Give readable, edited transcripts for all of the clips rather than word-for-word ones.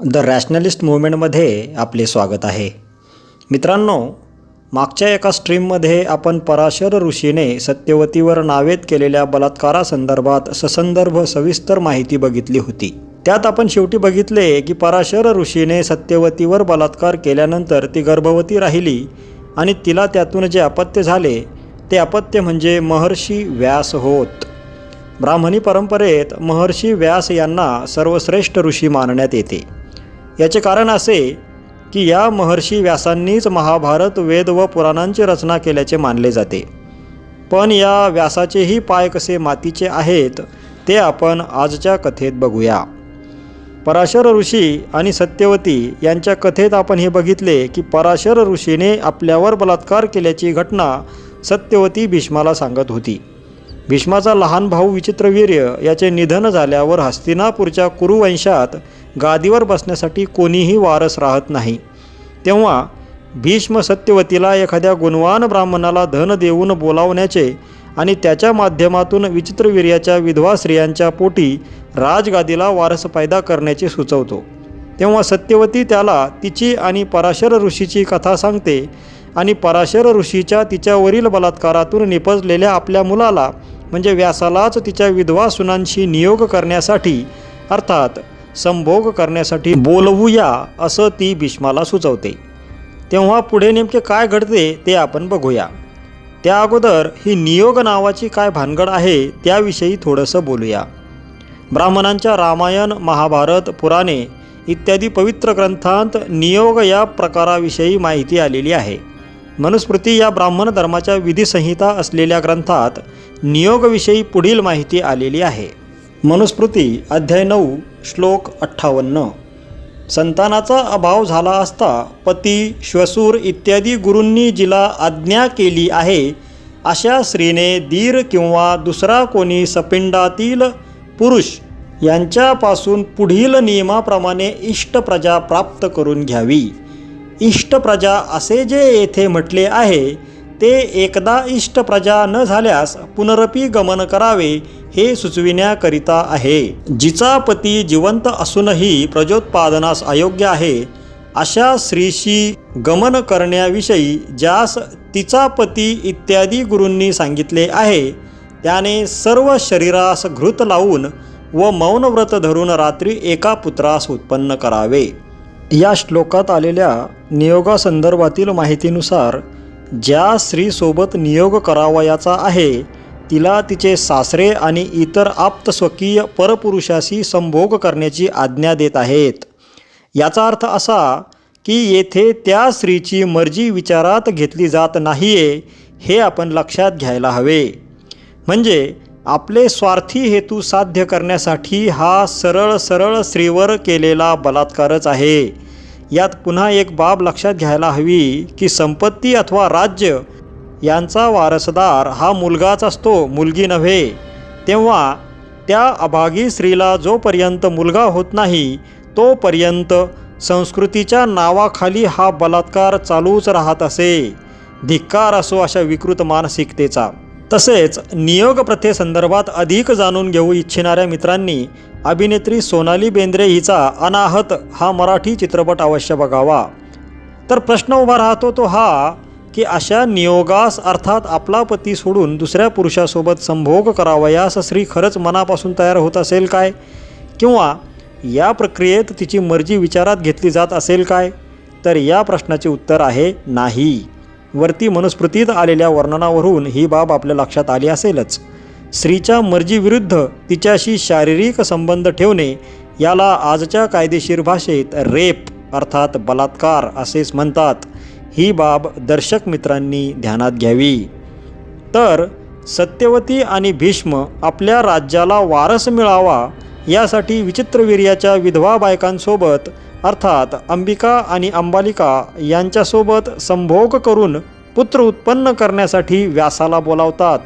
The रॅशनलिस्ट मूव्हमेंटमध्ये आपले स्वागत आहे. मित्रांनो, मागच्या एका स्ट्रीममध्ये आपण पराशर ऋषीने सत्यवतीवर नावेत केलेल्या बलात्कारासंदर्भात ससंदर्भ सविस्तर माहिती बघितली होती. त्यात आपण शेवटी बघितले की पराशर ऋषीने सत्यवतीवर बलात्कार केल्यानंतर ती गर्भवती राहिली आणि तिला त्यातून जे अपत्य झाले ते अपत्य म्हणजे महर्षी व्यास होत. ब्राह्मणी परंपरेत महर्षी व्यास यांना सर्वश्रेष्ठ ऋषी मानण्यात येते. याचे कारण असे की या महर्षी व्यासांनीच महाभारत, वेद व पुराणांची रचना केल्याचे मानले जाते. पण या व्यासाचेही पाय कसे मातीचे आहेत ते आपण आजच्या कथेत बघूया. पराशर ऋषी आणि सत्यवती यांच्या कथेत आपण हे बघितले की पराशर ऋषीने आपल्यावर बलात्कार केल्याची घटना सत्यवती भीष्माला सांगत होती. भीष्माचा लहान भाऊ विचित्रवीर्य याचे निधन झाल्यावर हस्तिनापूरच्या कुरुवंशात गादीवर बसण्यासाठी कोणीही वारस राहत नाही. तेव्हा भीष्म सत्यवतीला एखाद्या गुणवान ब्राह्मणाला धन देऊन बोलावण्याचे आणि त्याच्या माध्यमातून विचित्रवीर्याच्या विधवा स्त्रियांच्या पोटी राजगादीला वारस पैदा करण्याचे सुचवतो. तेव्हा सत्यवती त्याला तिची आणि पराशर ऋषीची कथा सांगते आणि पराशर ऋषीच्या तिच्यावरील बलात्कारातून निपजलेल्या आपल्या मुलाला म्हणजे व्यासालाच तिच्या विधवा सुनांशी नियोग करण्यासाठी अर्थात संभोग करण्यासाठी बोलवूया असं ती भीष्माला सुचवते. तेव्हा पुढे नेमके काय घडते ते आपण बघूया. त्या अगोदर ही नियोग नावाची काय भानगड आहे त्याविषयी थोडंसं बोलूया. ब्राह्मणांच्या रामायण, महाभारत, पुराणे इत्यादी पवित्र ग्रंथांत नियोग या प्रकाराविषयी माहिती आलेली आहे. मनुस्मृती या ब्राह्मण धर्माच्या विधिसंहिता असलेल्या ग्रंथात नियोगविषयी पुढील माहिती आलेली आहे. मनुस्मृती अध्याय 9 श्लोक 58. संतानाचा अभाव झाला असता पती, श्वशूर इत्यादी गुरूंनी जिला आज्ञा केली आहे अशा स्त्रीने दीर किंवा दुसरा कोणी सपिंडातील पुरुष यांच्यापासून पुढील नियमाप्रमाणे इष्टप्रजा प्राप्त करून घ्यावी. इष्टप्रजा असे जे येथे म्हटले आहे ते एकदा इष्टप्रजा न झाल्यास पुनरपी गमन करावे हे सुचविण्याकरिता आहे. जिचा पती जिवंत असूनही प्रजोत्पादनास अयोग्य आहे अशा स्त्रीशी गमन करण्याविषयी ज्यास तिचा पती इत्यादी गुरूंनी सांगितले आहे त्याने सर्व शरीरास घृत लावून व मौनव्रत धरून रात्री एका पुत्रास उत्पन्न करावे. या श्लोकात आलेल्या नियोगासंदर्भातील माहितीनुसार ज्या स्त्रीसोबत नियोग करावयाचा आहे तिला तिचे सासरे आणि इतर आप्तस्वकीय परपुरुषाशी संभोग करण्याची आज्ञा देत आहेत. याचा अर्थ असा की येथे त्या स्त्रीची मर्जी विचारात घेतली जात नाहीये हे आपण लक्षात घ्यायला हवे. म्हणजे आपले स्वार्थी हेतू साध्य करण्यासाठी हा सरळ स्त्रीवर केलेला बलात्कारच आहे. यात पुन्हा एक बाब लक्षात घ्यायला हवी की संपत्ती अथवा राज्य यांचा वारसदार हा मुलगाच असतो, मुलगी नव्हे. तेव्हा त्या अभागी स्त्रीला जोपर्यंत मुलगा होत नाही तोपर्यंत संस्कृतीच्या नावाखाली हा बलात्कार चालूच राहत असे. धिक्कार असो अशा विकृत मानसिकतेचा. तसेच नियोग प्रथेसंदर्भात अधिक जाणून घेऊ इच्छिणाऱ्या मित्रांनी अभिनेत्री सोनाली बेंद्रे हिचा अनाहत हा मराठी चित्रपट अवश्य बघावा. तर प्रश्न उभा राहतो तो हा की अशा नियोगास अर्थात आपला पती सोडून दुसऱ्या पुरुषासोबत संभोग करावयास स्त्री खरंच मनापासून तयार होत असेल काय? किंवा या प्रक्रियेत तिची मर्जी विचारात घेतली जात असेल काय? तर या प्रश्नाचे उत्तर आहे नाही. वरती मनुस्मृतीत आलेल्या वर्णनावरून ही बाब आपल्या लक्षात आली असेलच. स्त्रीच्या मर्जीविरुद्ध तिच्याशी शारीरिक संबंध ठेवणे याला आजच्या कायदेशीर भाषेत रेप अर्थात बलात्कार असेच म्हणतात. ही बाब दर्शक मित्रांनी ध्यानात घ्यावी. तर सत्यवती आणि भीष्म आपल्या राज्याला वारस मिळावा यासाठी विचित्रवीर्याच्या विधवा बायकांसोबत अर्थात अंबिका आणि अंबालिका यांच्यासोबत संभोग करून पुत्र उत्पन्न करण्यासाठी व्यासाला बोलावतात.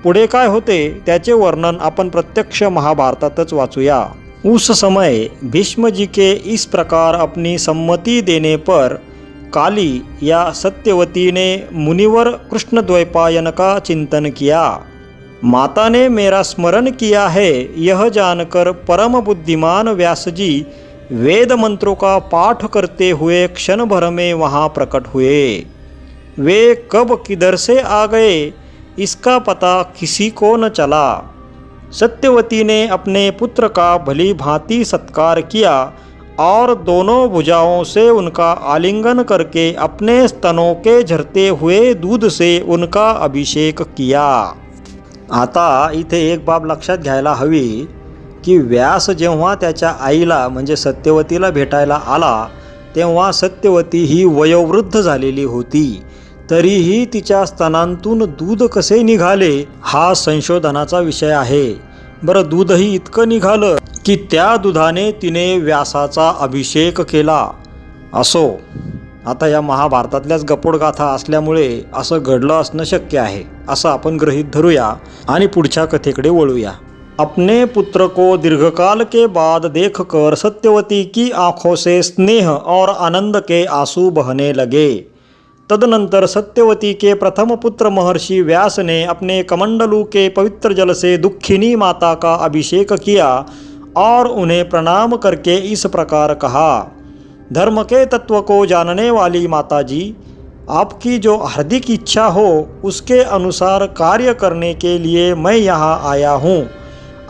पुढे काय होते त्याचे वर्णन आपण प्रत्यक्ष महाभारतातच वाचूया. उस समय भीष्म जी के इस प्रकार अपनी सम्मति देने पर काली या सत्यवती ने मुनिवर कृष्णद्वैपायन का चिंतन किया. माता ने मेरा स्मरण किया है यह जानकर परम बुद्धिमान व्यास जी वेद मंत्रों का पाठ करते हुए क्षण भर में वहाँ प्रकट हुए। वे कब किधर से आ गए इसका पता किसी को न चला। सत्यवती ने अपने पुत्र का भली भांति सत्कार किया और दोनों भुजाओं से उनका आलिंगन करके अपने स्तनों के झरते हुए दूध से उनका अभिषेक किया। आता इथे एक बाब लक्षात घ्यायला हवी की व्यास जेव्हा त्याच्या आईला म्हणजे सत्यवतीला भेटायला आला तेव्हा सत्यवती ही वयोवृद्ध झालेली होती, तरीही तिच्या स्तनांतून दूध कसे निघाले हा संशोधनाचा विषय आहे। बरं, दूधही इतकं निघालं की त्या दुधाने तिने व्यासाचा अभिषेक केला। असो, आता या महाभारतातल्याच गपोडगाथा असल्यामुळे असं घडलं असणं शक्य आहे असं आपण गृहीत धरूया आणि पुढच्या कथेकडे वळूया। अपने पुत्र को दीर्घकाल के बाद देखकर सत्यवती की आंखों से स्नेह और आनंद के आंसू बहने लगे। तदनंतर सत्यवती के प्रथम पुत्र महर्षि व्यास ने अपने कमंडलू के पवित्र जल से दुखिनी माता का अभिषेक किया और उन्हें प्रणाम करके इस प्रकार कहा, धर्म के तत्व को जानने वाली माता जी, आपकी जो हार्दिक इच्छा हो उसके अनुसार कार्य करने के लिए मैं यहाँ आया हूँ।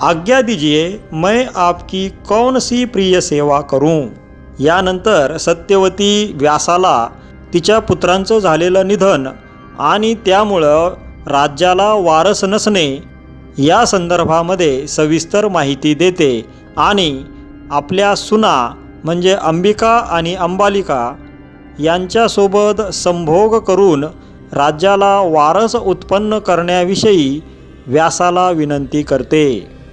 आज्ञा दीजिए, मैं आपकी कौन सी प्रिय सेवा करूं। यानंतर सत्यवती व्यासाला तिच्या पुत्रांचं झालेलं निधन आणि त्यामुळं राज्याला वारस नसणे या संदर्भामध्ये सविस्तर माहिती देते आणि आपल्या सुना म्हणजे अंबिका आणि अंबालिका यांच्यासोबत संभोग करून राज्याला वारस उत्पन्न करण्याविषयी व्यासाला विनंती करते।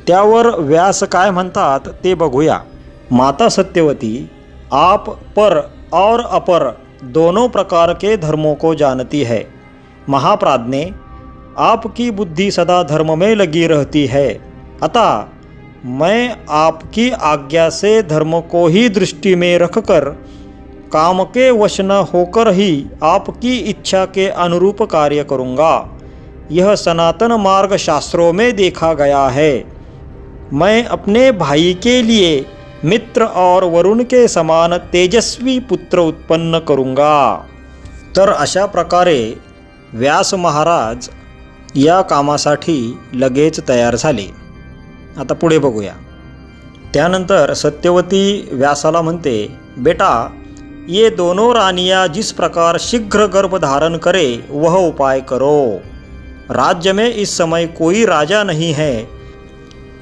त्यावर व्यास काय म्हणतात ते बघूया। माता सत्यवती, आप पर और अपर दोनों प्रकार के धर्मों को जानती है। महाप्राज्ञे, आपकी बुद्धि सदा धर्म में लगी रहती है, अतः मैं आपकी आज्ञा से धर्म को ही दृष्टि में रखकर काम के वश न होकर ही आपकी इच्छा के अनुरूप कार्य करूँगा। यह सनातन मार्ग शास्त्रों में देखा गया है। मैं अपने भाई के लिए मित्र और वरुण के समान तेजस्वी पुत्र उत्पन्न करूँगा। तर अशा प्रकारे व्यास महाराज या कामासाठी लगेच तयार झाले। आता पुढे बघूया। त्यानंतर सत्यवती व्यासाला म्हणते, बेटा, ये दोनों रानियाँ जिस प्रकार शीघ्र गर्भ धारण करे वह उपाय करो। राज्य में इस समय कोई राजा नहीं है।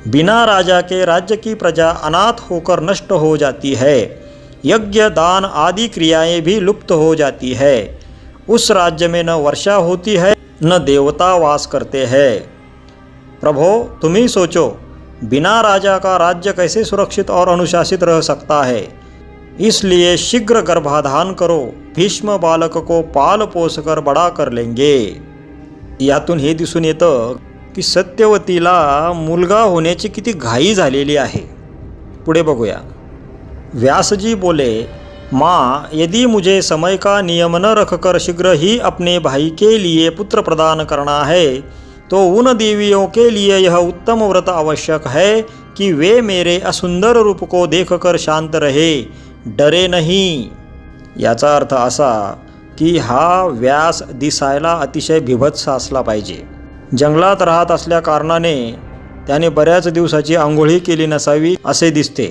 बिना राजा के राज्य की प्रजा अनाथ होकर नष्ट हो जाती है। यज्ञ, दान आदि क्रियाएं भी लुप्त हो जाती है। उस राज्य में न वर्षा होती है न देवता वास करते हैं। प्रभो, तुम ही सोचो, बिना राजा का राज्य कैसे सुरक्षित और अनुशासित रह सकता है। इसलिए शीघ्र गर्भाधान करो, भीष्म बालक को पाल पोस कर बड़ा कर लेंगे। यातून हे दिसून येतं की सत्यवतीला मुलगा होण्याची किती घाई झालेली आहे। पुढे बघूया। व्यासजी बोले, माँ, यदि मुझे समय का नियम न रखकर शीघ्र ही अपने भाई के लिए पुत्र प्रदान करना है तो उन देवियों के लिए यह उत्तम व्रत आवश्यक है कि वे मेरे असुंदर रूप को देखकर शांत रहे, डरे नहीं। याचा अर्थ असा की हा व्यास दिसायला अतिशय बिभत्स असला पाहिजे। जंगलात राहत असल्या कारणाने त्याने बऱ्याच दिवसाची आंघोळी केली नसावी असे दिसते।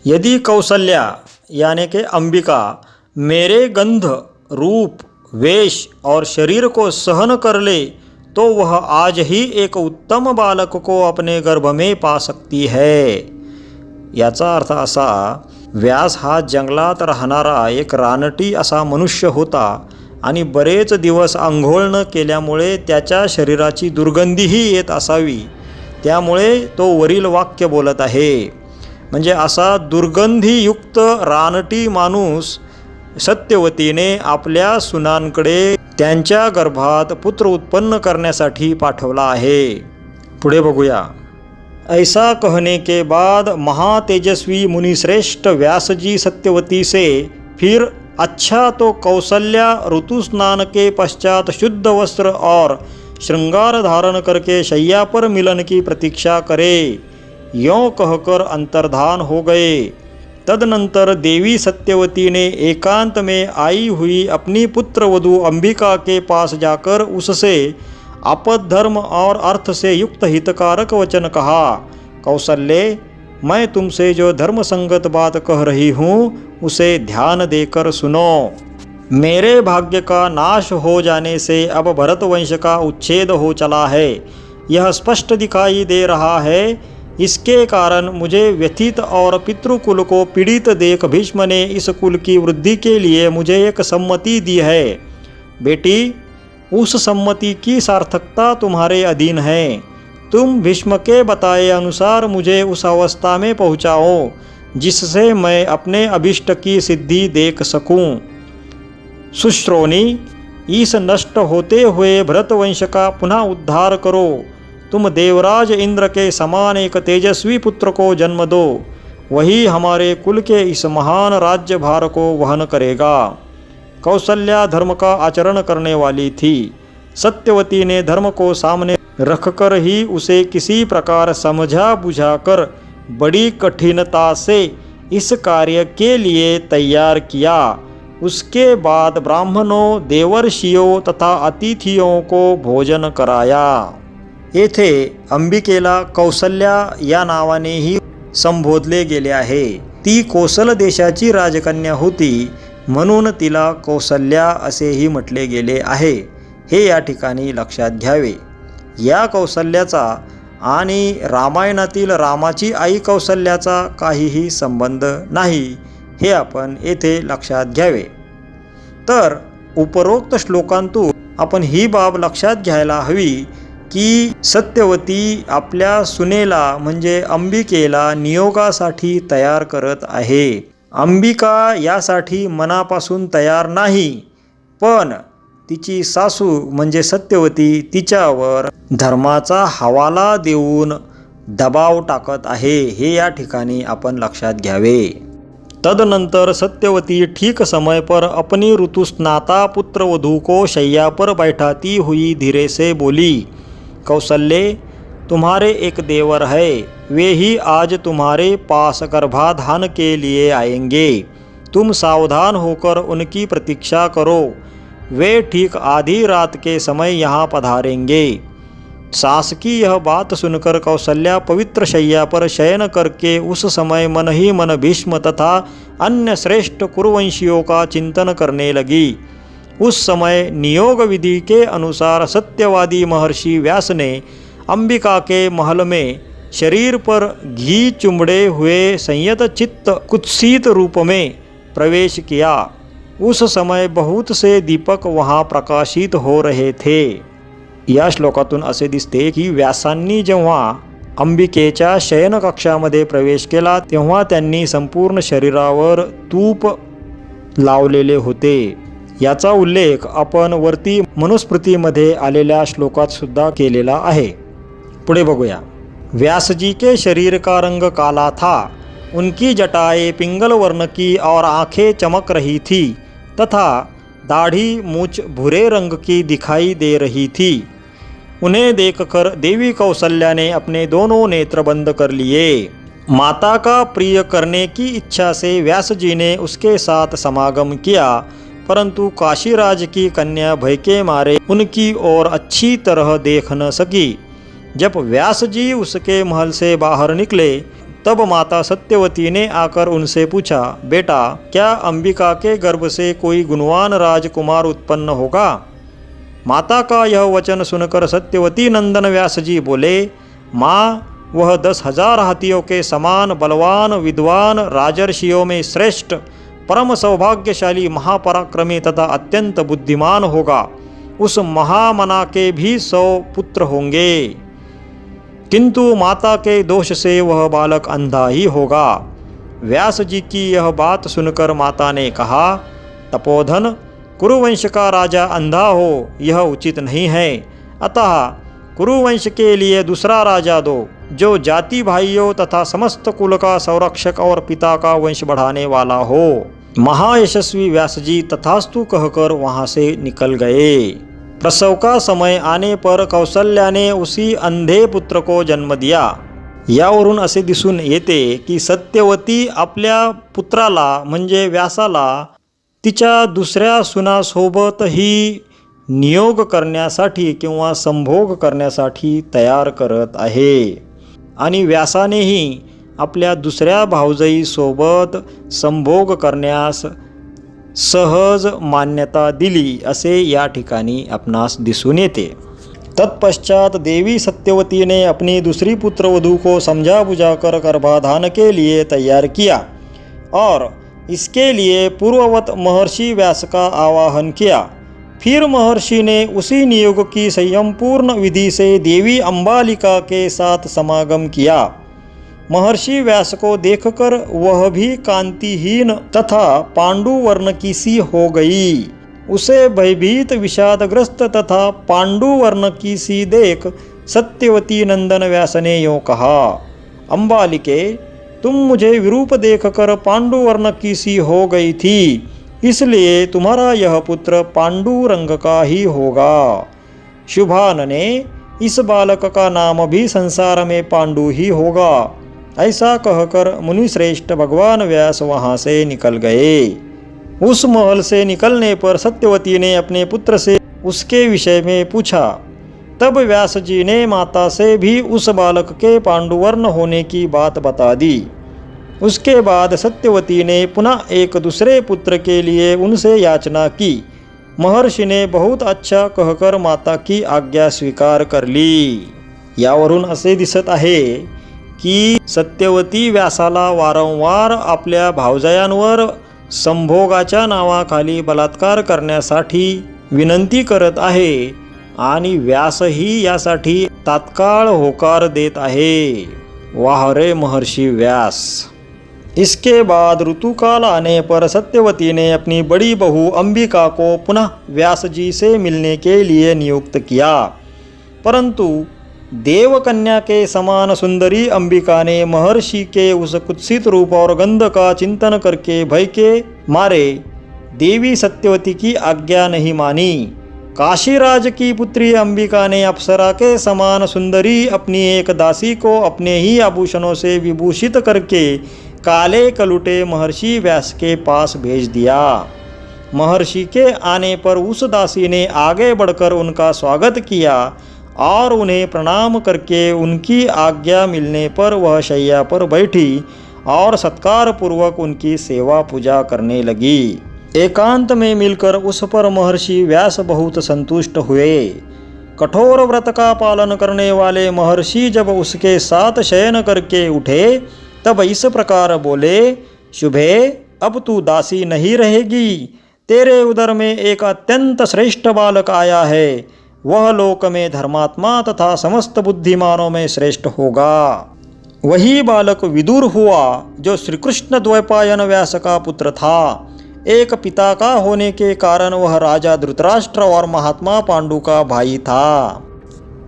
यदि कौसल्या यानी के अंबिका मेरे गंध, रूप, वेश और शरीर को सहन कर ले तो वह आज ही एक उत्तम बालक को अपने गर्भ में पा सकती है। याचा अर्थ असा, व्यास हा जंगलात राहणारा एक रानटी असा मनुष्य होता आणि बरेच दिवस आंघोळ न केल्यामुळे त्याच्या शरीराची दुर्गंधीही येत असावी, त्यामुळे तो वरील वाक्य बोलत आहे। म्हणजे असा दुर्गंधीयुक्त रानटी माणूस सत्यवतीने आपल्या सुनांकडे त्यांच्या गर्भात पुत्र उत्पन्न करण्यासाठी पाठवला आहे। पुढे बघूया। ऐसा कहने के बाद महातेजस्वी मुनिश्रेष्ठ व्यास जी सत्यवती से फिर अच्छा तो कौशल्या ऋतु स्नान के पश्चात शुद्ध वस्त्र और श्रृंगार धारण करके शैया पर मिलन की प्रतीक्षा करे, यों कहकर अंतर्धान हो गए। तदनंतर देवी सत्यवती ने एकांत में आई हुई अपनी पुत्रवधू अंबिका के पास जाकर उससे आपद धर्म और अर्थ से युक्त हितकारक वचन कहा। कौसल्ये, मैं तुमसे जो धर्म संगत बात कह रही हूँ उसे ध्यान देकर सुनो। मेरे भाग्य का नाश हो जाने से अब भरतवंश का उच्छेद हो चला है, यह स्पष्ट दिखाई दे रहा है। इसके कारण मुझे व्यथित और पितृकुल को पीड़ित देख भीष्म ने इस कुल की वृद्धि के लिए मुझे एक सम्मति दी है। बेटी, उस सम्मति की सार्थकता तुम्हारे अधीन है। तुम भीष्म के बताए अनुसार मुझे उस अवस्था में पहुँचाओ जिससे मैं अपने अभिष्ट की सिद्धि देख सकूं। सुश्रोणी, इस नष्ट होते हुए भरतवंश का पुनः उद्धार करो। तुम देवराज इंद्र के समान एक तेजस्वी पुत्र को जन्म दो, वही हमारे कुल के इस महान राज्यभार को वहन करेगा। कौसल्या धर्म का आचरण करने वाली थी। सत्यवती ने धर्म को सामने रखकर ही उसे किसी प्रकार समझा बुझाकर बड़ी कठिनता से इस कार्य के लिए तैयार किया। उसके बाद ब्राह्मणों, देवर्षियों तथा अतिथियों को भोजन कराया। येथे अंबिकेला कौसल्या या नावानेही संबोधले गेले आहे। ती कोसल देशाची राजकन्या होती, म्हणून तिला कौसल्या असेही म्हटले गेले आहे, हे या ठिकाणी लक्षात घ्यावे। या कौसल्याचा आणि रामायणातील रामाची आई कौसल्याचा काहीही संबंध नाही, हे आपण येथे लक्षात घ्यावे। तर उपरोक्त श्लोकांतून आपण ही बाब लक्षात घ्यायला हवी की सत्यवती आपल्या सुनेला म्हणजे अंबिकेला नियोगासाठी तयार करत आहे। अंबिका यासाठी मनापासून तयार नाही, पण तिची सासू म्हणजे सत्यवती तिच्यावर धर्माचा हवाला देऊन दबाव टाकत आहे, हे या ठिकाणी आपण लक्षात घ्यावे। तदनंतर सत्यवती ठीक समय पर अपनी ऋतुस्नाता पुत्रवधू को शैया पर बैठाती हुई धीरे से बोली, कौसल्ये, तुम्हारे एक देवर है, वे ही आज तुम्हारे पास गर्भाधान के लिए आएंगे। तुम सावधान होकर उनकी प्रतीक्षा करो, वे ठीक आधी रात के समय यहाँ पधारेंगे। सास की यह बात सुनकर कौसल्या पवित्र शैया पर शयन करके उस समय मन ही मन भीष्म तथा अन्य श्रेष्ठ कुरुवंशियों का चिंतन करने लगी। उस समय नियोग विधि के अनुसार सत्यवादी महर्षि व्यास ने अंबिका के महल में शरीर पर घी चुंबड़े हुए संयत चित्त कुत्सित रूप में प्रवेश किया। उस समय बहुत से दीपक वहाँ प्रकाशित हो रहे थे। या श्लोकातून असे दिसते की व्यासांनी जेव्हा अंबिकेच्या शयन कक्षामध्ये प्रवेश केला तेव्हा त्यांनी संपूर्ण शरीरावर तूप लावलेले होते। याचा उल्लेख आपण वरती मनुस्मृतीमध्ये आलेल्या श्लोकात सुद्धा केलेला आहे। पुढे बघूया। व्यास जी के शरीर का रंग काला था, उनकी जटाएं पिंगल वर्ण की और आंखें चमक रही थी तथा दाढ़ी मूछ भूरे रंग की दिखाई दे रही थी। उन्हें देखकर देवी कौसल्या ने अपने दोनों नेत्र बंद कर लिए। माता का प्रिय करने की इच्छा से व्यास जी ने उसके साथ समागम किया, परंतु काशीराज की कन्या भय के मारे उनकी ओर अच्छी तरह देख न सकी। जब व्यास जी उसके महल से बाहर निकले तब माता सत्यवती ने आकर उनसे पूछा, बेटा, क्या अंबिका के गर्भ से कोई गुणवान राजकुमार उत्पन्न होगा? माता का यह वचन सुनकर सत्यवती नंदन व्यास जी बोले, माँ, वह 10,000 हाथियों के समान बलवान विद्वान राजर्षियों में श्रेष्ठ परम सौभाग्यशाली महापराक्रमी तथा अत्यंत बुद्धिमान होगा। उस महामना के भी 100 पुत्र होंगे, किंतु माता के दोष से वह बालक अंधा ही होगा। व्यास जी की यह बात सुनकर माता ने कहा, तपोधन, कुरुवंश का राजा अंधा हो यह उचित नहीं है, अतः कुरुवंश के लिए दूसरा राजा दो जो जाति भाइयों तथा समस्त कुल का संरक्षक और पिता का वंश बढ़ाने वाला हो। महायशस्वी व्यास जी तथास्तु कहकर वहाँ से निकल गए। प्रसव का समय आने पर कौसल्या ने उसी अंधे पुत्र को जन्म दिया। यावरून असे दिसून येते की सत्यवती आपल्या पुत्राला म्हणजे व्यासाला तिच्या दुसऱ्या सुनासोबतही नियोग करण्यासाठी किंवा संभोग करण्यासाठी तयार करत आहे आणि व्यासानेही आपल्या दुसऱ्या भावजाईसोबत संभोग करण्यास सहज मान्यता दिली असे या ठिकाणी आपणास दिसून येते। तत्पश्चात देवी सत्यवती ने अपनी दूसरी पुत्रवधू को समझा बुझाकर गर्भाधान के लिए तैयार किया और इसके लिए पूर्ववत महर्षि व्यास का आवाहन किया। फिर महर्षि ने उसी नियोग की संयमपूर्ण विधि से देवी अम्बालिका के साथ समागम किया। महर्षि व्यास को देखकर वह भी कांतिहीन तथा पांडुवर्ण की सी हो गई। उसे भयभीत विषादग्रस्त तथा पांडुवर्ण की सी देख सत्यवती नंदन व्यास ने यूँ कहा, अम्बालिके, तुम मुझे विरूप देखकर पांडुवर्ण की सी हो गई थी, इसलिए तुम्हारा यह पुत्र पांडुरंग का ही होगा। शुभान ने इस बालक का नाम भी संसार में पांडु ही होगा। ऐसा कहकर मुनिश्रेष्ठ भगवान व्यास वहाँ से निकल गए। उस महल से निकलने पर सत्यवती ने अपने पुत्र से उसके विषय में पूछा। तब व्यास जी ने माता से भी उस बालक के पांडुवर्ण होने की बात बता दी। उसके बाद सत्यवती ने पुनः एक दूसरे पुत्र के लिए उनसे याचना की। महर्षि ने बहुत अच्छा कहकर माता की आज्ञा स्वीकार कर ली। यावरून असे दिसत आहे की सत्यवती व्यासाला वारंवार आपल्या भावजायांवर संभोगाच्या नावाखाली बलात्कार करण्यासाठी विनंती करत आहे आणि व्यासही यासाठी तात्काळ होकार देत आहे। वाह रे महर्षि व्यास। इसके बाद ऋतुकाल आने पर सत्यवती ने अपनी बड़ी बहू अंबिका को पुनः व्यास जी से मिलने के लिए नियुक्त किया, परंतु देवकन्या के समान सुंदरी अंबिका ने महर्षि के उस कुत्सित रूप और गंध का चिंतन करके भय के मारे देवी सत्यवती की आज्ञा नहीं मानी। काशीराज की पुत्री अंबिका ने अप्सरा के समान सुंदरी अपनी एक दासी को अपने ही आभूषणों से विभूषित करके काले कलुटे महर्षि व्यास के पास भेज दिया। महर्षि के आने पर उस दासी ने आगे बढ़कर उनका स्वागत किया और उन्हें प्रणाम करके उनकी आज्ञा मिलने पर वह शैया पर बैठी और सत्कार पूर्वक उनकी सेवा पूजा करने लगी। एकांत में मिलकर उस पर महर्षि व्यास बहुत संतुष्ट हुए। कठोर व्रत का पालन करने वाले महर्षि जब उसके साथ शयन करके उठे तब इस प्रकार बोले, शुभे, अब तू दासी नहीं रहेगी। तेरे उदर में एक अत्यंत श्रेष्ठ बालक आया है। वह लोक में धर्मात्मा तथा समस्त बुद्धिमानों में श्रेष्ठ होगा। वही बालक विदुर हुआ जो श्री कृष्ण द्वैपायन व्यास का पुत्र था। एक पिता का होने के कारण वह राजा धृतराष्ट्र और महात्मा पांडु का भाई था।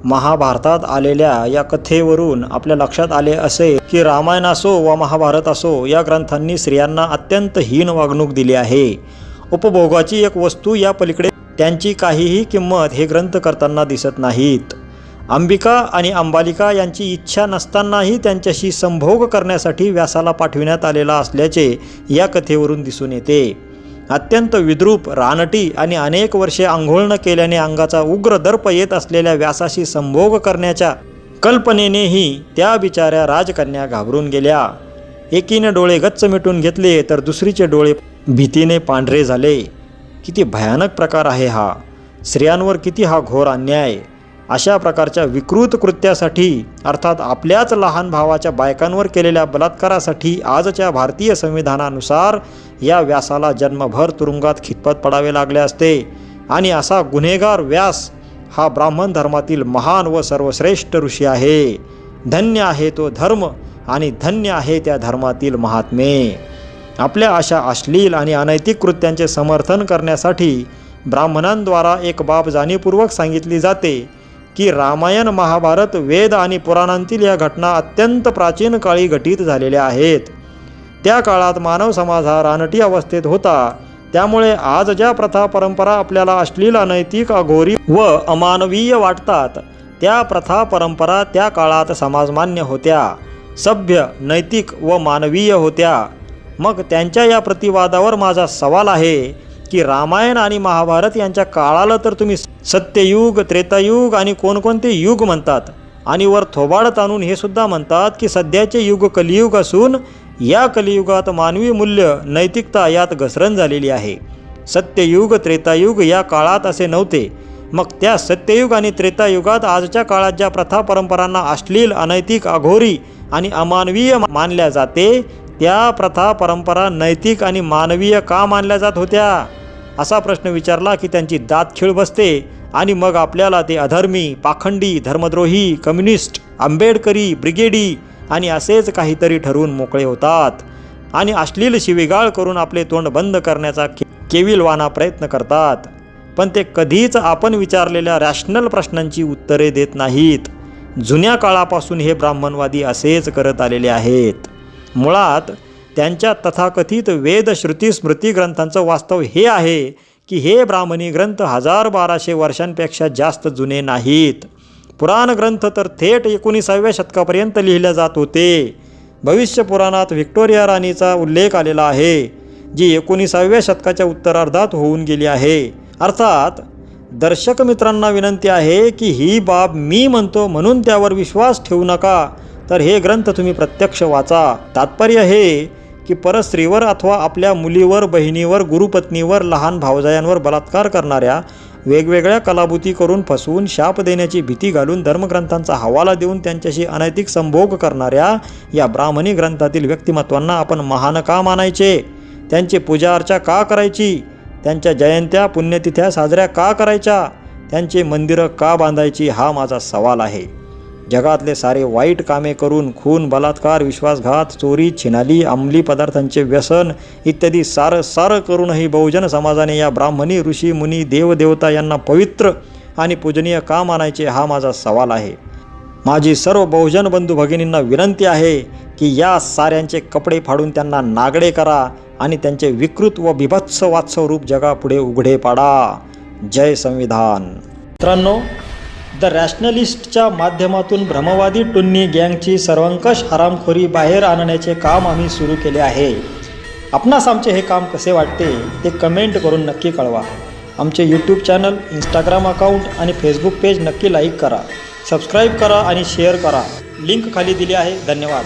महाभारतात आलेल्या या कथेवरून आपल्या लक्षात आले असे की रामायण असो व महाभारत असो या ग्रंथांनी स्त्रियांना अत्यंत हीन वागणूक दिली आहे। उपभोगाची एक वस्तू या पलीकडे त्यांची काहीही किंमत हे ग्रंथ करताना दिसत नाहीत। अंबिका आणि अंबालिका यांची इच्छा नसतानाही त्यांच्याशी संभोग करण्यासाठी व्यासाला पाठविण्यात आलेला असल्याचे या कथेवरून दिसून येते। अत्यंत विद्रूप, रानटी आणि अनेक वर्षे आंघोळ न केल्याने अंगाचा उग्र दर्प येत असलेल्या व्यासाशी संभोग करण्याच्या कल्पनेनेही त्या बिचाऱ्या राजकन्या घाबरून गेल्या। एकीने डोळे गच्च मिटून घेतले तर दुसरीचे डोळे भीतीने पांढरे झाले। किती भयानक प्रकार आहे हा! स्त्रियांवर किती हा घोर अन्याय! अशा प्रकारच्या विकृत कृत्यासाठी अर्थात आपल्याच लहान भावाच्या बायकांवर केलेल्या बलात्कारासाठी आजच्या भारतीय संविधानानुसार या व्यासाला जन्मभर तुरुंगात खितपत पडावे लागले असते आणि असा गुन्हेगार व्यास हा ब्राह्मण धर्मातील महान व सर्वश्रेष्ठ ऋषी आहे। धन्य आहे तो धर्म आणि धन्य आहे त्या धर्मातील महात्मे। आपल्या अशा अश्लील आणि अनैतिक कृत्यांचे समर्थन करण्यासाठी ब्राह्मणांद्वारा एक बाब जाणीवपूर्वक सांगितली जाते की रामायण, महाभारत, वेद आणि पुराणांतील या घटना अत्यंत प्राचीन काळी घटित झालेल्या आहेत। त्या काळात मानव समाज हा रानटी अवस्थेत होता, त्यामुळे आज ज्या प्रथा परंपरा आपल्याला अश्लील, अनैतिक, अघोरी व अमानवीय वाटतात त्या प्रथा परंपरा त्या काळात समाजमान्य होत्या। सभ्य, नैतिक व मानवीय होत्या. मग त्यांच्या या प्रतिवादावर माझा सवाल आहे की रामायण आणि महाभारत यांच्या काळाला तर तुम्ही सत्ययुग, त्रेतायुग आणि कोणकोणते युग म्हणतात आणि वर थोबाड ताणून हे सुद्धा म्हणतात की सध्याचे युग कलियुग असून या कलियुगात मानवी मूल्य, नैतिकता यात घसरण झालेली आहे. सत्ययुग, त्रेतायुग या काळात असे नव्हते. मग त्या सत्ययुग आणि त्रेतायुगात आजच्या काळात ज्या प्रथा परंपरांना अश्लील, अनैतिक, अघोरी आणि अमानवीय मानल्या जाते, त्या प्रथा परंपरा नैतिक आणि मानवीय का मानल्या जात होत्या, असा प्रश्न विचारला की त्यांची दात खीळ बसते आणि मग आपल्याला ते अधर्मी, पाखंडी, धर्मद्रोही, कम्युनिस्ट, आंबेडकरी, ब्रिगेडी आणि असेच काहीतरी ठरवून मोकळे होतात आणि अश्लील शिवीगाळ करून आपले तोंड बंद करण्याचा केविलवाना प्रयत्न करतात. पण ते कधीच आपण विचारलेल्या रॅशनल प्रश्नांची उत्तरे देत नाहीत. जुन्या काळापासून हे ब्राह्मणवादी असेच करत आलेले आहेत. मुळात त्यांच्या तथाकथित वेद, श्रुती, स्मृती ग्रंथांचं वास्तव हे आहे की हे ब्राह्मणी ग्रंथ 1200 वर्षांपेक्षा जास्त जुने नाहीत. पुराण ग्रंथ तर थेट 19व्या शतकापर्यंत लिहिले जात होते. भविष्य पुराणात व्हिक्टोरिया राणीचा उल्लेख आलेला आहे, जी 19व्या शतकाच्या उत्तरार्धात होऊन गेली आहे. अर्थात दर्शक मित्रांना विनंती आहे की ही बाब मी म्हणतो म्हणून त्यावर विश्वास ठेवू नका, तर हे ग्रंथ तुम्ही प्रत्यक्ष वाचा. तात्पर्य हे की परस्त्रीवर अथवा आपल्या मुलीवर, बहिणीवर, गुरुपत्नीवर, लहान भावजायांवर बलात्कार करणाऱ्या, वेगवेगळ्या कलाबुती करून फसवून शाप देण्याची भीती घालून धर्मग्रंथांचा हवाला देऊन त्यांच्याशी अनैतिक संभोग करणाऱ्या या ब्राह्मणी ग्रंथातील व्यक्तिमत्वांना आपण महान का मानायचे, त्यांची पूजा अर्चा का करायची, त्यांच्या जयंत्या, पुण्यतिथ्या साजऱ्या का करायच्या, त्यांचे मंदिरं का बांधायची, हा माझा सवाल आहे. जगातले सारे वाईट कामे करून खून, बलात्कार, विश्वासघात, चोरी, छिनाली, अंमली पदार्थांचे व्यसन इत्यादी सारं करूनही बहुजन समाजाने या ब्राह्मणी, ऋषी, मुनी, देवदेवता यांना पवित्र आणि पूजनीय का मानायचे, हा माझा सवाल आहे. माझी सर्व बहुजन बंधू भगिनींना विनंती आहे की या साऱ्यांचे कपडे फाडून त्यांना नागडे करा आणि त्यांचे विकृत व बिभत्स वात्सव रूप जगापुढे उघडे पाडा. जय संविधान. मित्रांनो, द रॅशनलिस्टच्या माध्यमातून भ्रमवादी टुन्नी गँगची सर्वंकष हरामखोरी बाहेर आणण्याचे काम आम्ही सुरू केले आहे. आपणास आमचे हे काम कसे वाटते ते कमेंट करून नक्की कळवा. आमचे यूट्यूब चॅनल, इंस्टाग्राम अकाउंट आणि फेसबुक पेज नक्की लाईक करा, सबस्क्राईब करा आणि शेअर करा. लिंक खाली दिली आहे. धन्यवाद.